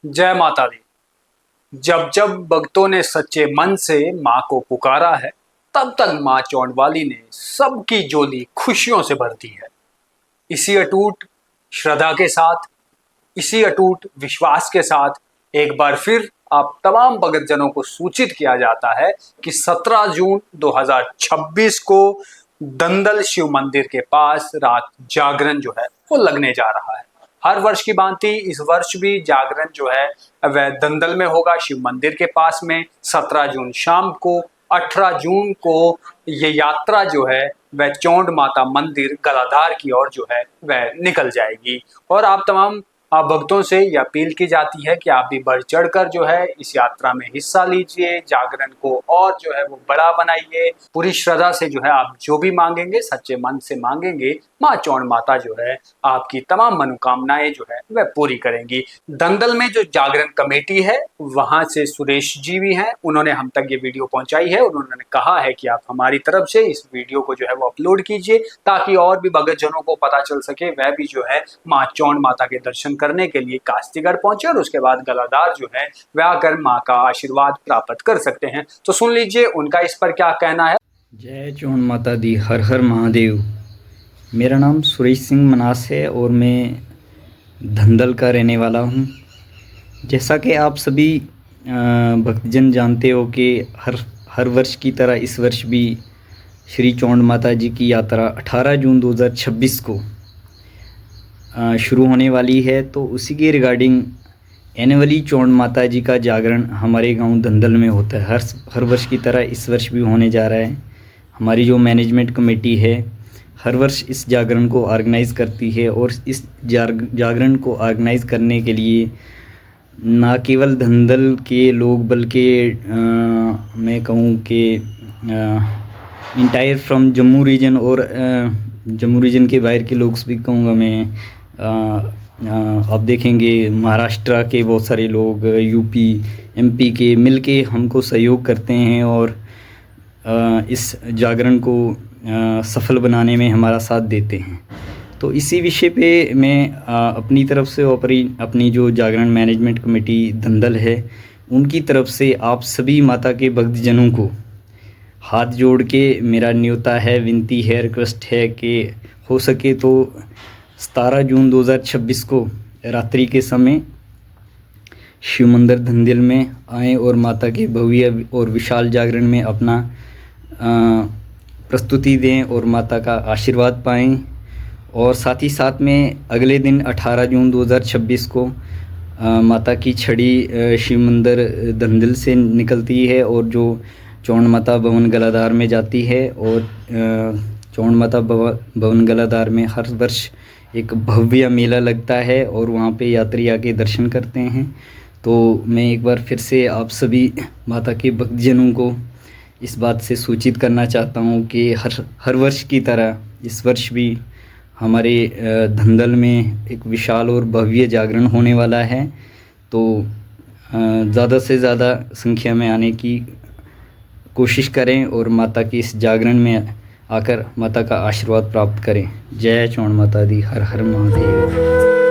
जय माता दी। जब जब भक्तों ने सच्चे मन से माँ को पुकारा है, तब तक माँ चौंडवाली ने सबकी झोली खुशियों से भर दी है। इसी अटूट श्रद्धा के साथ, इसी अटूट विश्वास के साथ एक बार फिर आप तमाम भक्तजनों को सूचित किया जाता है कि 17 जून 2026 को दंदल शिव मंदिर के पास रात जागरण जो है वो लगने जा रहा है। हर वर्ष की भांति इस वर्ष भी जागरण जो है वह दंदल में होगा, शिव मंदिर के पास में। 17 जून शाम को, 18 जून को ये यात्रा जो है वह चौंड माता मंदिर गलाधार की ओर जो है वह निकल जाएगी। और आप तमाम भक्तों से यह अपील की जाती है कि आप भी बढ़ चढ़कर जो है इस यात्रा में हिस्सा लीजिए, जागरण को और जो है वो बड़ा बनाइए। पूरी श्रद्धा से जो है आप जो भी मांगेंगे, सच्चे मन से मांगेंगे, माँ चौंड माता जो है आपकी तमाम मनोकामनाएं जो है वह पूरी करेंगी। दंदल में जो जागरण कमेटी है वहां से सुरेश जी भी हैं, उन्होंने हम तक ये वीडियो पहुंचाई है। उन्होंने कहा है कि आप हमारी तरफ से इस वीडियो को जो है वो अपलोड कीजिए ताकि और भी भक्तजनों को पता चल सके, वह भी जो है माँ चौंड माता के दर्शन करने के लिए कास्तीगढ़ पहुंचे और उसके बाद गलाधार जो है वह आकर माँ का आशीर्वाद प्राप्त कर सकते हैं। तो सुन लीजिए उनका इस पर क्या कहना है। जय चौंड माता दी, हर हर महादेव। मेरा नाम सुरेश सिंह मनास है और मैं धंदल का रहने वाला हूँ। जैसा कि आप सभी भक्तजन जानते हो कि हर वर्ष की तरह इस वर्ष भी श्री चौंड माता जी की यात्रा 18 जून 2026 को शुरू होने वाली है। तो उसी के रिगार्डिंग एनुअली चौंड माता जी का जागरण हमारे गांव धंदल में होता है। हर वर्ष की तरह इस वर्ष भी होने जा रहा है। हमारी जो मैनेजमेंट कमेटी है हर वर्ष इस जागरण को ऑर्गेनाइज़ करती है और इस जागरण को ऑर्गेनाइज़ करने के लिए ना केवल धंदल के लोग बल्कि मैं कहूँ कि इंटायर फ्रॉम जम्मू रीजन और जम्मू रीजन के बाहर के लोग भी कहूँगा मैं। आप देखेंगे महाराष्ट्र के बहुत सारे लोग, यूपी एमपी के मिलके हमको सहयोग करते हैं और इस जागरण को सफल बनाने में हमारा साथ देते हैं। तो इसी विषय पे मैं अपनी तरफ से अपनी जो जागरण मैनेजमेंट कमेटी धंदल है उनकी तरफ से आप सभी माता के भक्तजनों को हाथ जोड़ के मेरा न्योता है, विनती है, रिक्वेस्ट है कि हो सके तो 17 जून 2026 को रात्रि के समय शिव मंदिर धंदल में आएँ और माता के भव्य और विशाल जागरण में अपना प्रस्तुति दें और माता का आशीर्वाद पाएं। और साथ ही साथ में अगले दिन 18 जून 2026 को माता की छड़ी शिव मंदिर धंदल से निकलती है और जो चौंड माता भवन गलाधार में जाती है। और चौंड माता भवन गलाधार में हर वर्ष एक भव्य मेला लगता है और वहाँ पे यात्री आके दर्शन करते हैं। तो मैं एक बार फिर से आप सभी माता के भक्तजनों को इस बात से सूचित करना चाहता हूँ कि हर वर्ष की तरह इस वर्ष भी हमारे धंदल में एक विशाल और भव्य जागरण होने वाला है। तो ज़्यादा से ज़्यादा संख्या में आने की कोशिश करें और माता की इस जागरण में आकर माता का आशीर्वाद प्राप्त करें। जय चौंड माता दी, हर हर महादेव।